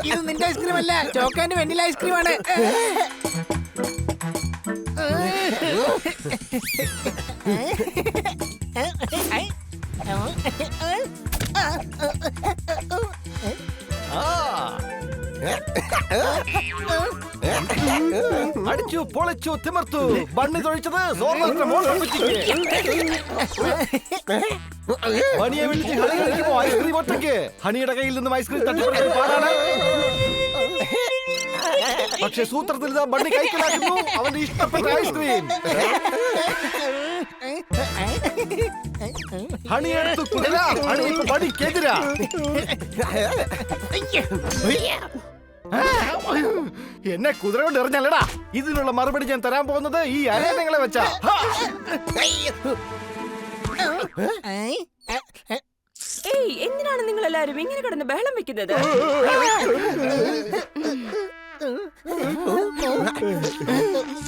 ഇത് നിന്റെ ഐസ്ക്രീം അല്ല, ചോക്ലേറ്റ് വെനില ഐസ്ക്രീം ആണ്. അടിച്ചു പൊളിച്ചു തിമർത്തു. ബണ്ണി തൊഴിച്ചത് ഹണിയെ വിളിച്ച് ഹണി കഴിക്കുമോ ഐസ്ക്രീം ഒറ്റയ്ക്ക്? ഹണിയുടെ കയ്യിൽ നിന്നും ഐസ്ക്രീം തട്ടിപ്പറിക്കാൻ പാടാണ്. പക്ഷെ സൂത്രത്തിൽ ബണ്ണി കൈക്കലാക്കുന്നു അവന്റെ ഇഷ്ടപ്പെട്ട ഐസ്ക്രീം. ഹണി എടുത്തു കുതിരാ. ഹണി ഇപ്പൊ ബണ്ണിക്കെതിരാ. എന്നെ കുതിര കൊണ്ട് എറിഞ്ഞല്ലടാ. ഇതിനുള്ള മറുപടി ഞാൻ തരാൻ പോകുന്നത് ഈ അരയണങ്ങളെ വെച്ചാ. എന്തിനാണ് നിങ്ങൾ എല്ലാരും ഇങ്ങനെ കിടന്ന് ബഹളം വെക്കുന്നത്?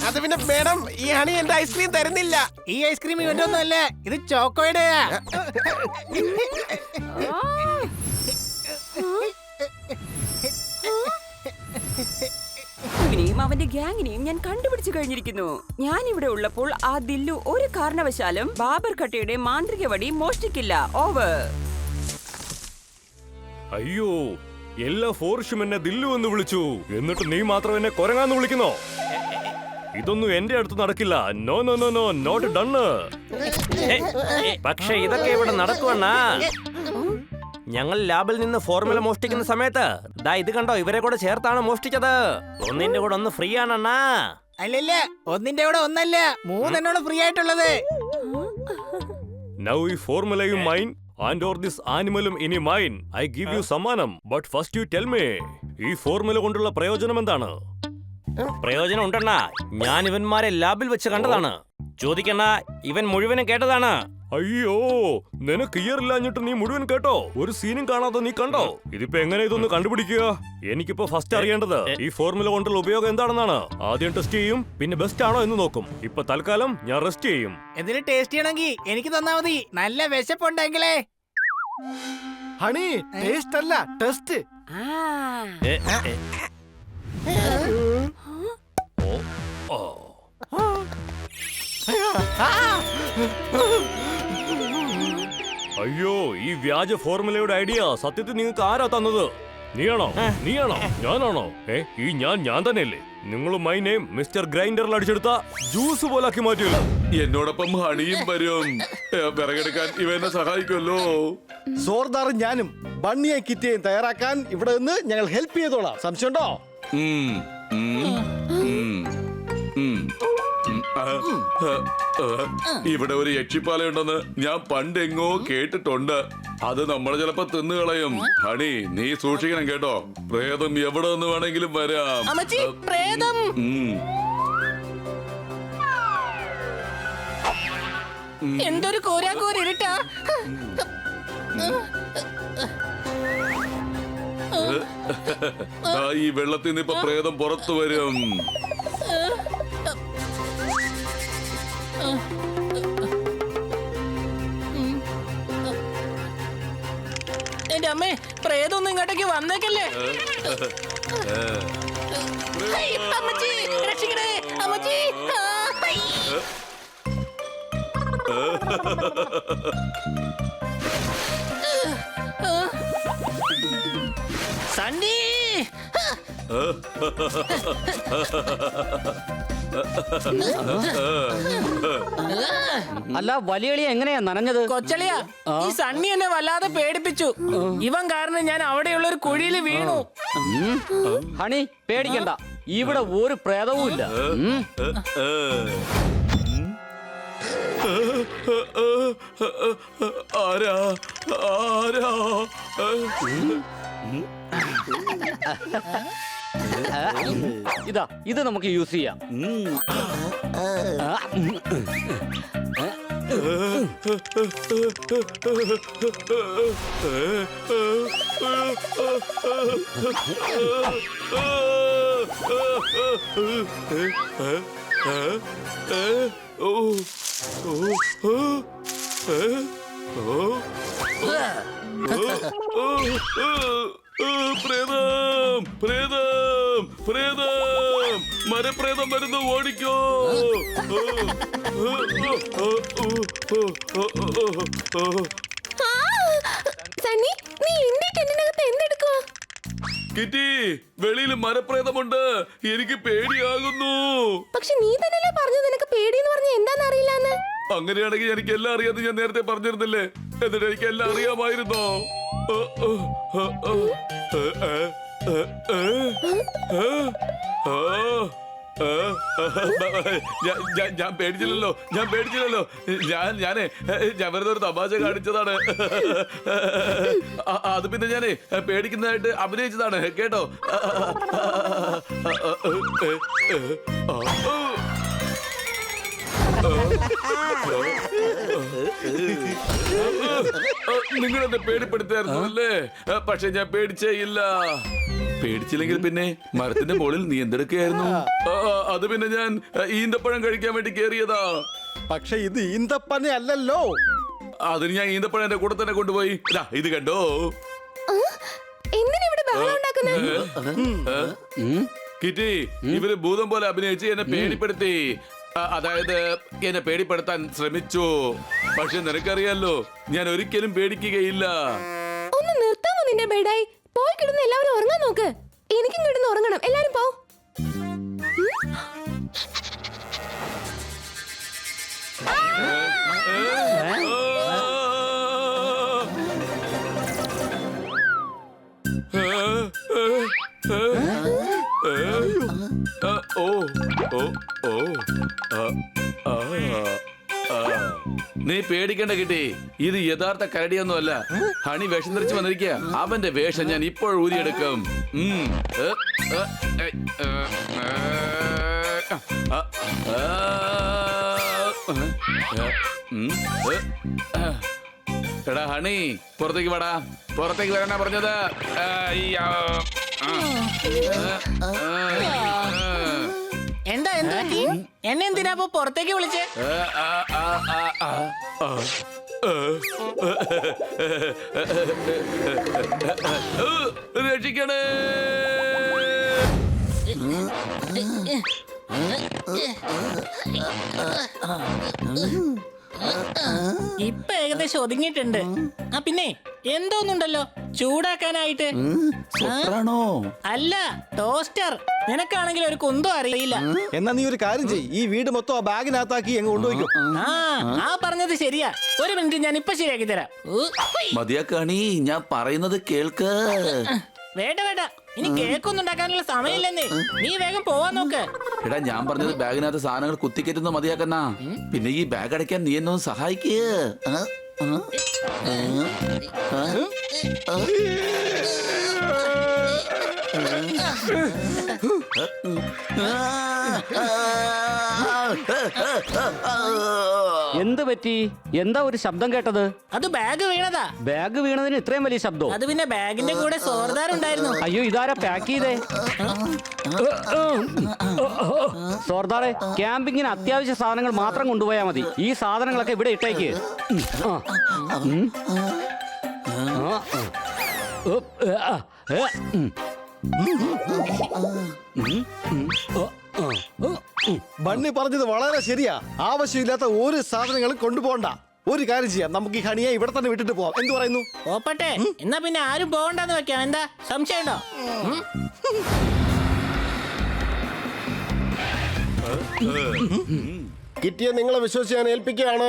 അത് പിന്നെ മേഡം, ഈ ഹണി എന്റെ ഐസ്ക്രീം തരുന്നില്ല. ഈ ഐസ്ക്രീം ഇവന്റെ ഒന്നും അല്ല, ഇത് ചോക്കോയുടെയാ. അവന്റെ ഗ്യാങ്ങിനെയും ഞാൻ കണ്ടുപിടിച്ചു കഴിഞ്ഞിരിക്കുന്നു. ഞാൻ ഇവിടെ ഉള്ളപ്പോൾ ആ ദില്ലു ഒരു കാരണവശാലും ബാബർ കട്ടയുടെ മാന്ത്രിക വടി മോഷ്ടിക്കില്ല. ഓവർ. അയ്യോ, എല്ലാ ഫോർഷും എന്നെ ദില്ലു എന്ന് വിളിച്ചു. എന്നിട്ട് നീ മാത്രം എന്നെ കൊരങ്ങാന്ന് വിളിക്കുന്നോ? ഇതൊന്നും എന്റെ അടുത്ത് നടക്കില്ല. No no no no, not done. പക്ഷെ ഇതൊക്കെ ഇവിടെ നടക്കുവണ്ണാ. ഞങ്ങൾ ലാബിൽ നിന്ന് ഫോർമുല മോഷ്ടിക്കുന്ന സമയത്ത് ദാ ഇത് കണ്ടോ, ഇവരെ കൂടെ ചേർത്താണ് മോഷ്ടിച്ചത്. ഒന്നിന്റെ കൂടെ ഒന്ന് ഫ്രീ ആണണ്ണാ. അല്ലല്ല, ഒന്നിന്റെ കൂടെ ഒന്നല്ല, 3 എണ്ണോട് ഫ്രീ ആയിട്ടുള്ളത്. നൗ ഈ ഫോർമുലയും മൈൻ ആൻഡ് ഓർ ദിസ് ആനിമലും ഇനി മൈൻ. ഐ ഗിവ് യു സമ്മാനം. But first you tell me, ഈ ഫോർമുല കൊണ്ടുള്ള പ്രയോജനം എന്താണ്? പ്രയോജനം ഉണ്ടെണ്ണാ. ഞാൻ ഇവന്മാരെ ലാബിൽ വെച്ച് കണ്ടതാണ്. ചോദിക്കണ്ണ, ഇവൻ മുഴുവനും കേട്ടതാണ്. അയ്യോ, നിനക്ക് ഇയറില്ലാഞ്ഞിട്ട് നീ മുഴുവൻ കേട്ടോ? ഒരു സീനും കാണാതെ നീ കണ്ടോ? ഇതിപ്പോ എങ്ങനെ ഇതൊന്ന് കണ്ടുപിടിക്കുക? എനിക്കിപ്പോ ഫസ്റ്റ് അറിയേണ്ടത് ഈ ഫോർമുല കൊണ്ടുള്ള ഉപയോഗം എന്താണെന്നാണ്. ആദ്യം ടെസ്റ്റ് ചെയ്യും, പിന്നെ ബെസ്റ്റ് ആണോ എന്ന് നോക്കും. ഇപ്പൊ തൽക്കാലം ഞാൻ റെസ്റ്റ് ചെയ്യും. എന്തിന് ടേസ്റ്റ് ചെയ്യണമെങ്കിൽ എനിക്ക് തന്നാ മതി. നല്ല വിശപ്പുണ്ടെങ്കിലേ. ഹണി ടേസ്റ്റ് അല്ല, ടെസ്റ്റ്. അയ്യോ, ഈ വ്യാജ ഫോർമുലയുടെ ഐഡിയ സത്യത്തിൽ നിങ്ങൾക്ക് ആരാ തന്നത്? നീയാണോ? ഞാനാണോ? ഈ ഞാൻ തന്നെയല്ലേ? നിങ്ങൾ മൈ നെയിം മിസ്റ്റർ ഗ്രൈൻഡറിൽ അടിച്ചെടുത്ത ജ്യൂസ് പോലാക്കി മാറ്റിയല്ലോ. എന്നോടൊപ്പം ഹണിയും വരും. വിറകെടുക്കാൻ ഇവ എന്നെ സഹായിക്കുമല്ലോ. സോർദാറും ഞാനും ബണ്ണിയെ കിറ്റിയെയും തയ്യാറാക്കാൻ ഇവിടെ നിന്ന് ഞങ്ങൾ ഹെൽപ്പ് ചെയ്തോളാം. സംശയമുണ്ടോ? ഇവിടെ ഒരു യക്ഷിപ്പാലയുണ്ടെന്ന് ഞാൻ പണ്ടെങ്ങോ കേട്ടിട്ടുണ്ട്. അത് നമ്മൾ ചിലപ്പോ തിന്നുകളയും. ഹണി, നീ സൂക്ഷിക്കണം കേട്ടോ. പ്രേതം എവിടെ നിന്ന് വേണമെങ്കിലും വരാം. പ്രേതം. എന്തൊരു കോരാക്കോരിട്ടാ. ഈ വെള്ളത്തിൽ നിന്ന് ഇപ്പൊ പ്രേതം പുറത്തു വരും. എന്റെ അമ്മേ, പ്രേതൊന്നും ഇങ്ങോട്ടേക്ക് വന്നേക്കല്ലേ. രക്ഷിക്കണേ അമ്മച്ചി. സണ്ണി, അല്ല വലിയളിയ എങ്ങനെയാ നനഞ്ഞത്? കൊച്ചളിയാ, ഈ സണ്ണി എന്നെ വല്ലാതെ പേടിപ്പിച്ചു. ഇവൻ കാരണം ഞാൻ അവിടെയുള്ള ഒരു കുഴിയിൽ വീണു. ഹണി പേടിക്കണ്ട, ഇവിടെ ഒരു പ്രേതവും ഇല്ല. ആരാ ആരാ? ഇതാ, ഇത് നമുക്ക് യൂസ് ചെയ്യാം. പ്രേതം പ്രേതം പ്രേതം മരപ്രേതം വരുന്നു, ഓടിക്കോ. സണ്ണി, നീ എന്റെ ടെന്റിനകത്ത് എന്തെടുക്കുവാ? കിറ്റി, വെളിയിൽ മരപ്രേതമുണ്ട്, എനിക്ക് പേടിയാകുന്നു. പക്ഷെ നീ തന്നെയല്ലേ പറഞ്ഞത് നിനക്ക് പേടിയെന്ന് പറഞ്ഞ എന്താന്ന് അറിയില്ലാന്ന്. അങ്ങനെയാണെങ്കിൽ എനിക്ക് എല്ലാം അറിയാമെന്ന് ഞാൻ നേരത്തെ പറഞ്ഞിരുന്നില്ലേ? എന്നിട്ട് എനിക്ക് എല്ലാം അറിയാമായിരുന്നോ? ഞാൻ പേടിച്ചില്ലല്ലോ, ഞാൻ പേടിച്ചില്ലല്ലോ. ഞാൻ വെറുതെ ഒരു തമാശ കാണിച്ചതാണ്. അത് പിന്നെ ഞാനേ പേടിക്കുന്നതായിട്ട് അഭിനയിച്ചതാണ് കേട്ടോ. നിങ്ങൾ എന്നെ പേടിപ്പെടുത്തായിരുന്നു അല്ലേ? പക്ഷെ ഞാൻ പേടിച്ചേ ഇല്ല. പേടിച്ചില്ലെങ്കിൽ പിന്നെ മരത്തിന്റെ മുകളിൽ നീ എന്തെടുക്കുകയായിരുന്നു? അത് പിന്നെ ഞാൻ ഈന്തപ്പഴം കഴിക്കാൻ വേണ്ടി കേറിയതാ. പക്ഷെ ഇത് ഈന്തപ്പന അല്ലല്ലോ. അതിന് ഞാൻ ഈന്തപ്പഴം എന്റെ കൂടെ തന്നെ കൊണ്ടുപോയി. ഇത് കണ്ടോ? എന്തിനാ ഇവിടെ ബഹളം ഉണ്ടാക്കുന്നെ? കിറ്റി, ഇവര് ഭൂതം പോലെ അഭിനയിച്ച് എന്നെ പേടിപ്പെടുത്തി. അതായത് എന്നെ പേടിപ്പെടുത്താൻ ശ്രമിച്ചു. പക്ഷെ നിനക്കറിയാലോ, ഞാൻ ഒരിക്കലും പേടിക്കുകയില്ല. ഒന്ന് നിർത്താമോ നിന്റെ ബെഡായി? പോയി കിടന്ന് എല്ലാവരും ഉറങ്ങാൻ നോക്ക്. എനിക്കും കിടന്ന് ഉറങ്ങണം. എല്ലാരും പോ. നീ പേടിക്കണ്ട കിട്ടി, ഇത് യഥാർത്ഥ കരടിയൊന്നുമല്ല. ഹണി വേഷം ധരിച്ച് വന്നിരിക്കുക. അവന്റെ വേഷം ഞാൻ ഇപ്പോൾ ഊരിയെടുക്കും. എടാ ഹണി, പുറത്തേക്ക് വാടാ. പുറത്തേക്ക് വരാനാ പറഞ്ഞത്. എന്താ എന്താ എന്നെ എന്തിനാ അപ്പൊ പുറത്തേക്ക് വിളിച്ചേ? രക്ഷിക്കണേ. ഇപ്പൊ ഏകദേശം ഒതുങ്ങിയിട്ടുണ്ട്. പിന്നെ എന്തോന്നുണ്ടല്ലോ ചൂടാക്കാനായിട്ട്. അല്ല, ടോസ്റ്റർ. നിനക്കാണെങ്കിൽ ഒരു കുന്തം അറിയില്ല. എന്നാ നീ ഒരു കാര്യം ചെയ്യ്, ഈ വീട് മൊത്തം ആ ബാഗിനകത്താക്കി അങ്ങ് കൊണ്ടുപോയിക്കോ. ആ പറഞ്ഞത് ശരിയാ. ഒരു മിനിറ്റ്, ഞാൻ ഇപ്പൊ ശരിയാക്കി തരാം. മതിയാക്കാണി, ഞാൻ പറയുന്നത് കേൾക്ക്. വേണ്ട വേണ്ട, ഇനി കേക്കൊന്നും ഉണ്ടാക്കാനുള്ള സമയമില്ലെന്നേ. നീ വേഗം പോവാൻ നോക്ക്. എടാ, ഞാൻ പറഞ്ഞത് ബാഗിനകത്ത് സാധനങ്ങൾ കുത്തിക്കറ്റുന്ന മതിയാക്കണ്ണ. പിന്നെ ഈ ബാഗ് അടയ്ക്കാൻ നീ എന്നെ സഹായിക്കേ. എന്ത് പറ്റി? എന്താ ഒരു ശബ്ദം കേട്ടത്? അത് ബാഗ് വീണതാ. ബാഗ് വീണതിന് ഇത്രയും വലിയ ശബ്ദം? അത് പിന്നെ ബാഗിന്റെ കൂടെ സോർദാർ ഉണ്ടായിരുന്നു. അയ്യോ, ഇതാരാ പാക്ക് ചെയ്തേ? സോർദാറെ, ക്യാമ്പിങ്ങിന് അത്യാവശ്യ സാധനങ്ങൾ മാത്രം കൊണ്ടുപോയാൽ മതി. ഈ സാധനങ്ങളൊക്കെ ഇവിടെ ഇട്ടേക്ക്. ബണ്ണി പറഞ്ഞത് വളരെ ശരിയാ. ആവശ്യമില്ലാത്ത ഒരു സാധനങ്ങളും കൊണ്ടുപോകണ്ട. ഒരു കാര്യം ചെയ്യാം, നമുക്ക് ഈ ഹണിയെ ഇവിടെ തന്നെ വിട്ടിട്ട് പോവാം. എന്ത് പറയുന്നു? പോപ്പട്ടെ. എന്നാ പിന്നെ ആരും പോകണ്ടെന്ന് വെക്കാം. എന്താ സംശയമുണ്ടോ? കിറ്റിയെ നിങ്ങളെ വിശ്വസിച്ച് ഞാൻ ഏൽപ്പിക്കുകയാണ്.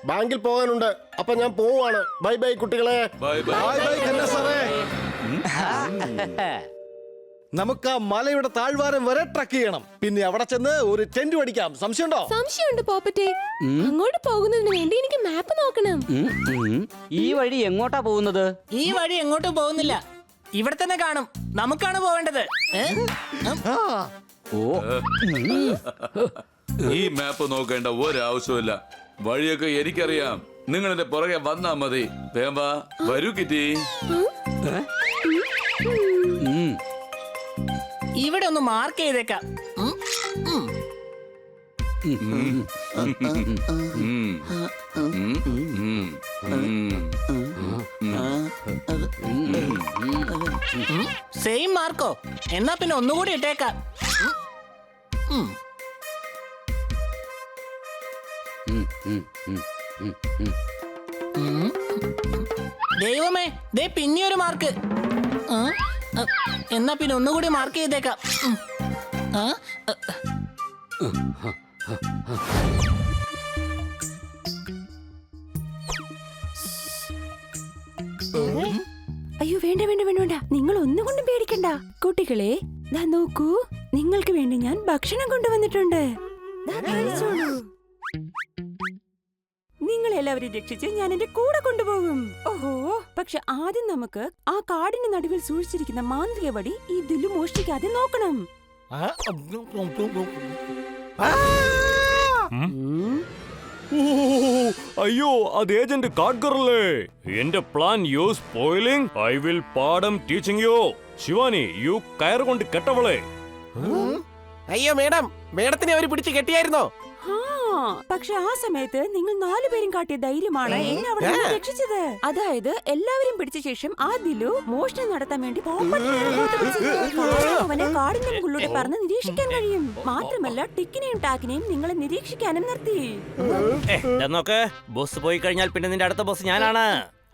ബാങ്കിൽ പോകാനുണ്ട്. അപ്പൊ ഞാൻ പോവാണ്. ബൈ ബൈ കുട്ടികളെ. Bye bye. ബൈ ബൈ കന്ന സാറേ. നമുക്ക് ആ മലയുടെ താഴ്വാരം വരെ ട്രക്ക് ചെയ്യണം. പിന്നെ അവിടെ ചെന്ന് ഒരു ടെന്റ് അടിക്കാം. സംശയമുണ്ടോ? സംശയമുണ്ട് പോപ്പറ്റെ. അങ്ങോട്ട് പോകുന്നതിന് വേണ്ടി എനിക്ക് മാപ്പ് നോക്കണം. ഈ വഴി എങ്ങോട്ടാ പോകുന്നത്? ഈ വഴി എങ്ങോട്ടും പോകുന്നില്ല. ഇവിടെ തന്നെ കാണും. നമുക്കാണ് പോവേണ്ടത്. ഈ മാപ്പ് നോക്കേണ്ട ഒരാവശ്യമില്ല. വഴിയൊക്കെ എനിക്കറിയാം. നിങ്ങൾ എന്റെ പുറകെ വന്നാ മതി. വേമ്പ വരൂ കിറ്റി. ഇവിടെ ഒന്ന് മാർക്ക് ചെയ്തേക്കാം. Same Marco? എന്നാ പിന്നെ ഒന്നുകൂടി ഇട്ടേക്കാം. ദൈവമേ, ദേ പിന്നെ ഒരു മാർക്ക്. എന്നാ പിന്നെ ഒന്നുകൂടി മാർക്ക് ചെയ്തേക്കാം. അയ്യോ വേണ്ട വേണ്ട വേണ്ട വേണ്ട, നിങ്ങൾ ഒന്നുകൊണ്ടും പേടിക്കണ്ട കുട്ടികളെ. ദാ നോക്കൂ, നിങ്ങൾക്ക് വേണ്ടി ഞാൻ ഭക്ഷണം കൊണ്ടുവന്നിട്ടുണ്ട്. ദാ കഴിച്ചോളൂ. നിങ്ങൾ എല്ലാവരും രക്ഷിച്ച് ഞാൻ എന്റെ കൂടെ കൊണ്ടുപോകും. ഓഹോ, പക്ഷെ ആദ്യം നമുക്ക് ആ കാടിന്റെ നടുവിൽ സൂക്ഷിച്ചിരിക്കുന്ന മാന്ത്രിക വടി ഈ ദില്ലു മോഷ്ടിക്കാതെ നോക്കണം. അയ്യോ, അത് ഏജന്റ് കാട്കറല്ലേ? എന്റെ plan you spoiling. I will പാഠം ടീച്ചിങ് യു. ശിവാനി, യു കയറുകൊണ്ട് കെട്ടവളെ. അയ്യോ മേഡം, മേഡത്തിനെ അവര് പിടിച്ച് കെട്ടിയായിരുന്നോ? പക്ഷെ ആ സമയത്ത് നിങ്ങൾ 4 പേരും കാട്ടിയ ധൈര്യമാണ് എന്നെ അവിടെ നിന്ന് രക്ഷിച്ചത്. അതായത് എല്ലാവരും പിടിച്ച ശേഷം ആ ദിലു മോഷണം നടത്താൻ വേണ്ടി അവനെ കാടിന്റെ മുകളിലൂടെ പറന്ന് നിരീക്ഷിക്കാൻ കഴിയും. മാത്രമല്ല ടിക്കിനെയും ടാക്കിനെയും നിങ്ങളെ നിരീക്ഷിക്കാനും നിർത്തി. നോക്ക്, ബോസ് പോയി കഴിഞ്ഞാൽ പിന്നെ നിന്റെ അടുത്ത ബോസ് ഞാനാണ്.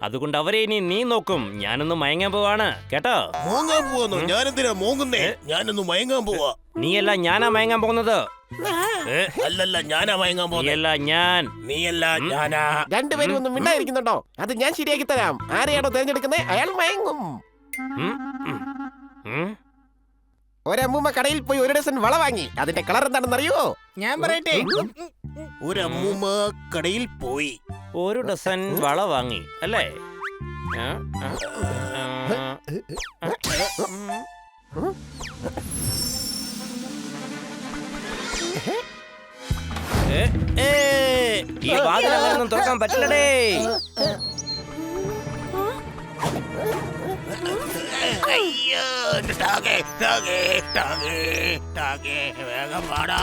അതുകൊണ്ട് അവരെ ഇനി നീ നോക്കും. ഞാനൊന്ന് മയങ്ങാൻ പോവാണ്, കേട്ടോ? മോങ്ങാൻ പോവാന്നോ? ഞാനെന്തിനാ മോങ്ങുന്നേ? ഞാനൊന്ന് മയങ്ങാൻ പോവാ. നീയല്ല, ഞാനാ മയങ്ങാൻ പോകുന്നത്. അല്ലല്ല, ഞാനാ മയങ്ങാൻ പോകുന്നത്. നീയല്ല, ഞാൻ. നീയല്ല, ഞാനാ. രണ്ടുപേരും ഒന്നും മിണ്ടായിരിക്കുന്നുണ്ടോ? അത് ഞാൻ ശരിയാക്കി തരാം. ആരെയാണോ തിരഞ്ഞെടുക്കുന്നത് അയാൾ മയങ്ങും. ഒരമ്മൂമ്മ കടയിൽ പോയി 1 ഡസൻ വള വാങ്ങി. അതിന്റെ കളർ എന്താണെന്ന് അറിയോ? ഞാൻ പറയട്ടെ. ഒരമ്മൂമ്മ കടയിൽ പോയി 1 ഡസൻ വള വാങ്ങി, അല്ലേ? ഈ വാതിൽ അങ്ങനെയൊന്നും തുറക്കാൻ പറ്റില്ലടേ. അയ്യോ, വേഗം പാടാ.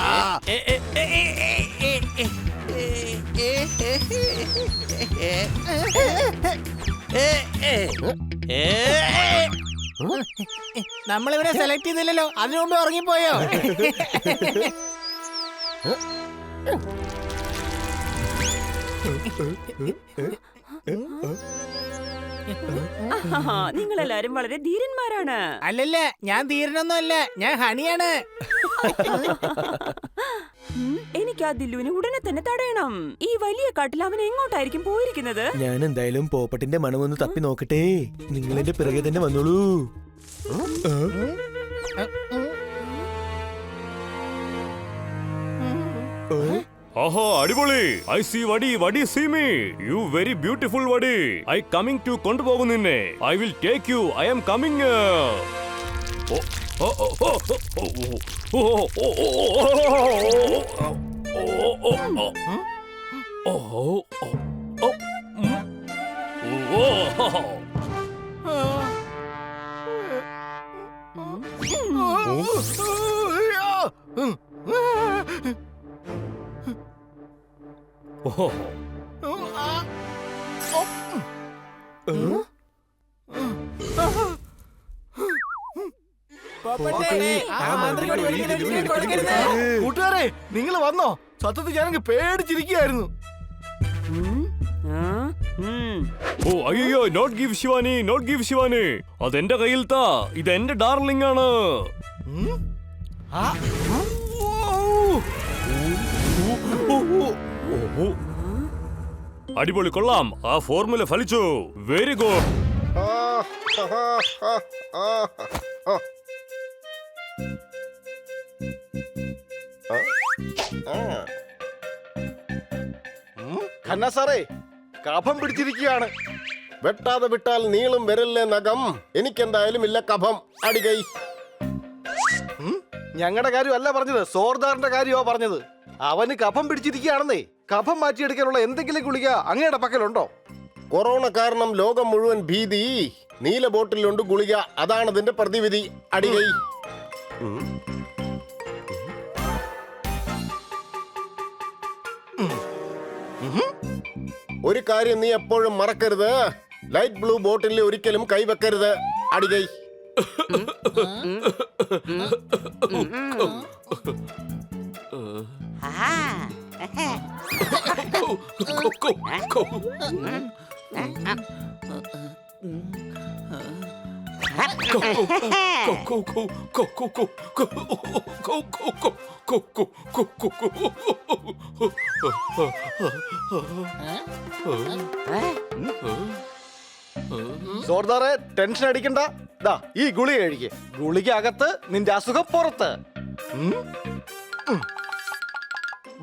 നമ്മളിവിടെ സെലക്ട് ചെയ്തില്ലല്ലോ, അതിനു മുമ്പ് ഉറങ്ങിപ്പോയോ? നിങ്ങളെല്ലാരും വളരെ ധീരന്മാരാണ്. അല്ലല്ല, ഞാൻ ധീരനൊന്നും അല്ല, ഞാൻ ഹണിയാണ്. എനിക്ക് ആ ദില്ലുവിനെ ഉടനെ തന്നെ തടയണം. ഈ വലിയ കാട്ടിൽ അവൻ എങ്ങോട്ടായിരിക്കും പോയിരിക്കുന്നത്? ഞാൻ എന്തായാലും പോപ്പട്ടിന്റെ മണമൊന്ന് തപ്പി നോക്കട്ടെ. നിങ്ങൾ എന്റെ പിറകെ തന്നെ വന്നോളൂ. ആഹാ, അടിപൊളി. ഐ സീ വടി, വടി see me. You very beautiful വടി. ഐ കമ്മിങ് ടു കൊണ്ടുപോകും നിന്നെ. I will take you. I am coming. കൂട്ടുകാരെ, നിങ്ങൾ വന്നോ? സത്യത്തിൽ ഞാനങ്ങ് പേടിച്ചിരിക്കുകയായിരുന്നു. ഓ അയ്യോ, not give Shivani, not give Shivani. അതെന്റെ കയ്യിൽ താ. ഇത് എന്റെ ഡാർലിംഗ് ആണ്. അടിപൊളി, കൊള്ളാം. ആ ഫോർമുല ഫലിച്ചു. Very good. ഖന്ന സാറേ, കഫം പിടിച്ചിരിക്കുകയാണ്. വെട്ടാതെ വിട്ടാൽ നീളും വരല്ലേ നഖം. എനിക്കെന്തായാലും ഇല്ല കഫം. അടികൈ. ഞങ്ങളുടെ കാര്യമല്ല പറഞ്ഞത്, സോർദാറിന്റെ കാര്യമാ പറഞ്ഞത്. അവന് കഫം പിടിച്ചിരിക്കുകയാണെന്നേ. കഫം മാറ്റിയെടുക്കാനുള്ള എന്തെങ്കിലും ഗുളിക അങ്ങയുടെ പക്കലുണ്ടോ? കൊറോണ കാരണം ലോകം മുഴുവൻ ഭീതി. നീല ബോട്ടിലുണ്ട് ഗുളിക. അതാണ് അതിന്റെ പ്രതിവിധി. അടികൈ. ഒരു കാര്യം നീ എപ്പോഴും മറക്കരുത്, ലൈറ്റ് ബ്ലൂ ബോട്ടിൽ ഒരിക്കലും കൈവെക്കരുത്. അടികൈ. സോർദാറെ, ടെൻഷൻ അടിക്കണ്ട. ദാ ഈ ഗുളിക കഴിക്ക്. ഗുളിക അകത്ത്, നിന്റെ അസുഖം പുറത്ത്.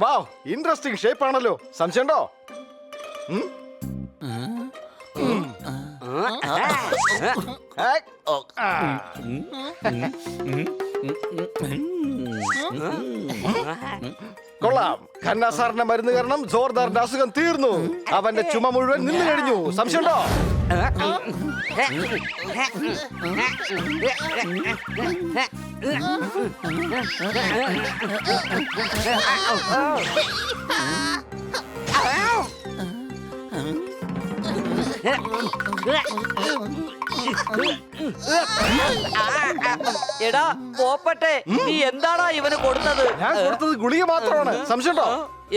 വാവ്, ഇൻട്രസ്റ്റിംഗ് ഷേപ്പ് ആണല്ലോ. സംശയമുണ്ടോ? കൊള്ളാം. ഖന്ന സാറിന്റെ മരുന്ന് കാരണം ജോർദാറിന്റെ അസുഖം തീർന്നു. അവന്റെ ചുമ മുഴുവൻ നിന്ന് കഴിഞ്ഞു. സംശയമുണ്ടോ? എടാ പോപ്പട്ടെ, നീ എന്താടാ ഇവന് കൊടുത്തത്? ഞാൻ കൊടുത്തത് ഗുളിക മാത്രമാണ്. സംശയമുണ്ടോ?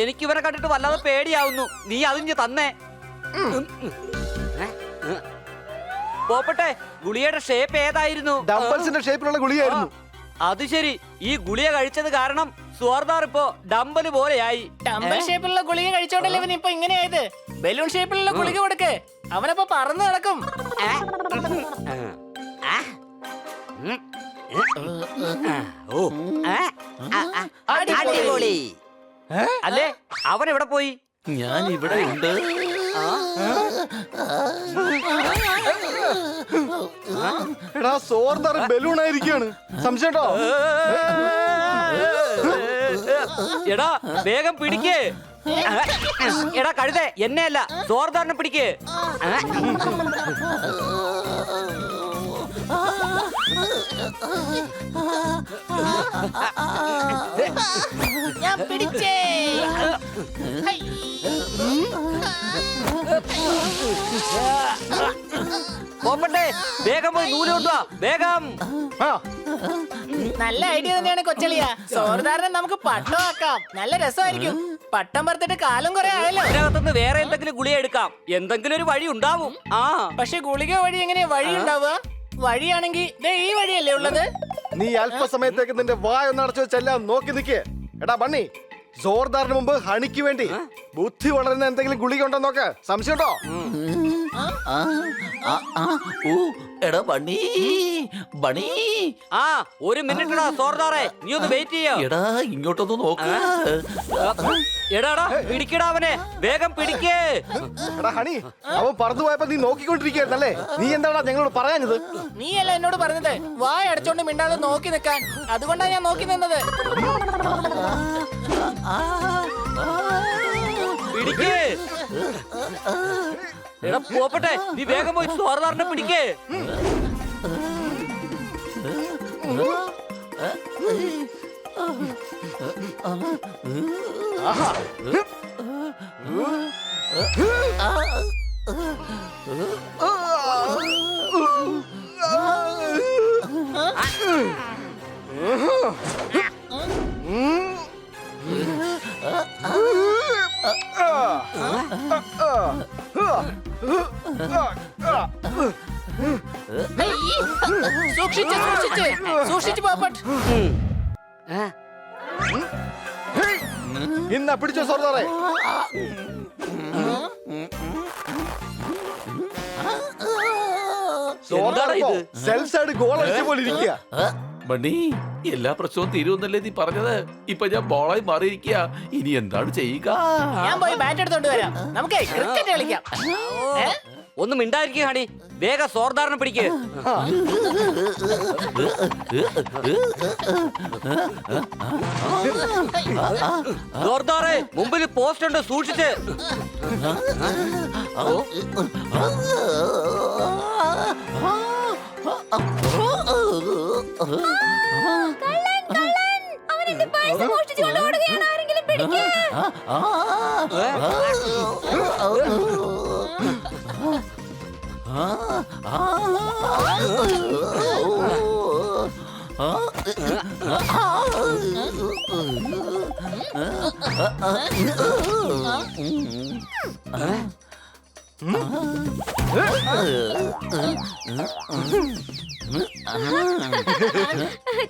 എനിക്ക് ഇവനെ കണ്ടിട്ട് വല്ലാതെ പേടിയാവുന്നു. നീ അതിഞ്ഞ് തന്നേ. പോപ്പട്ടെ, ഗുളിയുടെ ഷേപ്പ് ഏതായിരുന്നു? ഡംബൽസിന്റെ ഷേപ്പിലുള്ള ഗുളികയായിരുന്നു. അത് ശരി, ഈ ഗുളിക കഴിച്ചത് കാരണം സ്വർദാർ ഇപ്പോ ഡംബല് പോലെയായി. ടമ്പൽ ഷേപ്പിലുള്ള ഗുളിക കഴിച്ചോണ്ടല്ലേ ഇവൻ ഇപ്പൊ ഇങ്ങനെയായത്. ബലൂൺ ഷേപ്പിലുള്ള ഗുളിക കൊടുക്ക്, അവനപ്പോ പറന്ന് നടക്കും. അടിപൊളി. അല്ലേ, അവൻ എവിടെ പോയി? ഞാൻ ഇവിടെ ഉണ്ട്. എടാ, സോർദാർ ബലൂൺ ആയിരിക്കാണ്. സംശയമുണ്ടോ? എടാ വേഗം പിടിക്ക്. എടാ കഴുതേ, എന്നെയല്ല സോർദാറിനെ പിടിക്ക്. ഞാൻ പിടിച്ചേ. ഹൈ. പോപ്പട്ടെ, വേഗം പോയി നൂല് കൊണ്ടുവാ, വേഗം. നല്ല ഐഡിയ തന്നെയാണ് കൊച്ചളിയ. സോർദാറിനെ നമുക്ക് പട്ടമാക്കാം. നല്ല രസമായിരിക്കും. പട്ടം പറത്തിട്ട് കാലം കുറെ ആയല്ലോ. ഇതിനകത്തുനിന്ന് വേറെ എന്തെങ്കിലും ഗുളിക എടുക്കാം. എന്തെങ്കിലും ഒരു വഴി ഉണ്ടാവും. പക്ഷെ ഗുളിക വഴി എങ്ങനെയാ വഴി ഉണ്ടാവുക? വഴിയാണെങ്കിൽ ഈ വഴിയല്ലേ ഉള്ളത്? നീ അല്പസമയത്തേക്ക് നിന്റെ വായൊന്ന് അടച്ചു വെച്ചെല്ലാം നോക്കി നിൽക്കേ. എടാ ബണ്ണി, സോർദാറിന് മുമ്പ് ഹണിക്ക് വേണ്ടി ബുദ്ധി വളരുന്ന എന്തെങ്കിലും ഗുളിക ഉണ്ടോ നോക്ക്. സംശയമുണ്ടോ? എടാ ബണ്ണി, ബണി. ഒരു മിനിറ്റ് സോർദാറെ, നീ ഒന്ന് വെയിറ്റ് ചെയ്യ. എടാ ഇങ്ങോട്ടൊന്ന് നോക്ക്. എടാടാ പിടിക്കടാ അവനെ, വേഗം പിടിക്കേ. എടാ ഹണി, അവൻ പറന്നു പോയപ്പോ നീ നോക്കിക്കൊണ്ടിരിക്കുകയായിരുന്നല്ലേ? നീ എന്താടാ ഞങ്ങളോട് പറയാഞ്ഞത്? നീയല്ല എന്നോട് പറഞ്ഞത് വായ അടച്ചോണ്ട് മിണ്ടാതെ നോക്കി നിൽക്കാൻ. അതുകൊണ്ടാണ് ഞാൻ നോക്കി നിന്നത്. പിടിക്കേ. എടാ പോപ്പട്ടെ, നീ വേഗം പോയി സോർദാറിനെ പിടിക്കേ. സൂക്ഷിച്ച് സൂക്ഷിച്ച് സൂക്ഷിച്ച് പോപ്പട്ട്. ഇന്ന പിടിച്ചോ സോർദാറെ. സെൽഫ് സൈഡ് ഗോൾ അടിച്ച പോലെ ഇരിക്കുക. ബണ്ണി, എല്ലാ പ്രശ്നവും തീരുമെന്നല്ലേ നീ പറഞ്ഞത്? ഇപ്പൊ ഞാൻ ബോളായി മാറിയിരിക്കുക. ഇനി എന്താണ് ചെയ്യുക? ഞാൻ പോയി ബാറ്റ് എടുത്തോണ്ട് വരാം. നമുക്ക് ക്രിക്കറ്റ് കളിക്കാം. ഒന്ന് മിണ്ടായിരിക്കും ഹണി, വേഗം സോർദാറിനെ പിടിക്ക്. സോർദാറെ, മുമ്പിൽ പോസ്റ്റ് ഉണ്ട്, സൂക്ഷിച്ച്. അവൻ എന്റെ പൈസ മോഷ്ടിച്ചു കൊണ്ടുപോവുകയാണ്. ആരെങ്കിലും പേടിക്ക്.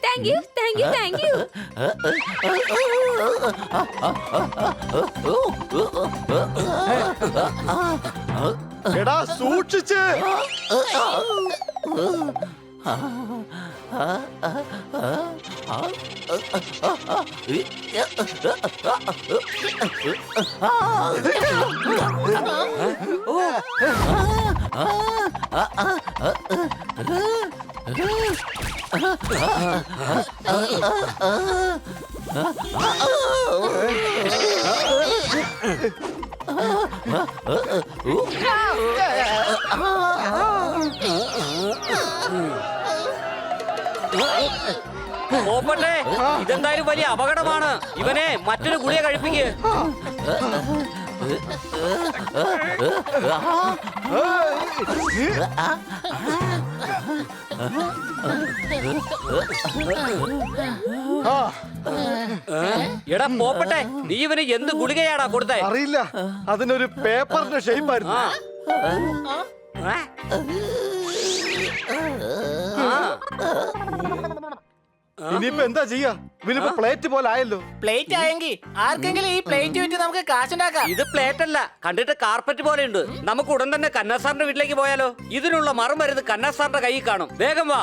Thank you thank you thank you. എടാ സൂക്ഷിച്ച്. പോപ്പട്ടെ, ഇതെന്തായാലും വലിയ അപകടമാണ്. ഇവനെ മറ്റൊരു ഗുളിക കഴിപ്പിക്ക്. എടാ പോപ്പട്ടെ, നീ ഇവന് എന്ത് ഗുളികയാടാ കൊടുത്തേ? അറിയില്ല, അതിനൊരു പേപ്പറിന്റെ ഷേപ്പായിരുന്നു. ഇനിയിപ്പോ എന്താ ചെയ്യാ? ഇവനിപ്പോ പ്ലേറ്റ് പോലെ ആയല്ലോ. പ്ലേറ്റ് ആയെങ്കിൽ ആർക്കെങ്കിലും ഈ പ്ലേറ്റ് വിറ്റ് നമുക്ക് കാശുണ്ടാക്കാം. ഇത് പ്ലേറ്റ് അല്ല, കണ്ടിട്ട് കാർപ്പറ്റ് പോലെ ഉണ്ട്. നമുക്ക് ഉടൻ തന്നെ കന്നാസാറിന്റെ വീട്ടിലേക്ക് പോയാലോ? ഇതിനുള്ള മറുമരുന്ന് കന്നാസാറിന്റെ കയ്യിൽ കാണും. വേഗം വാ.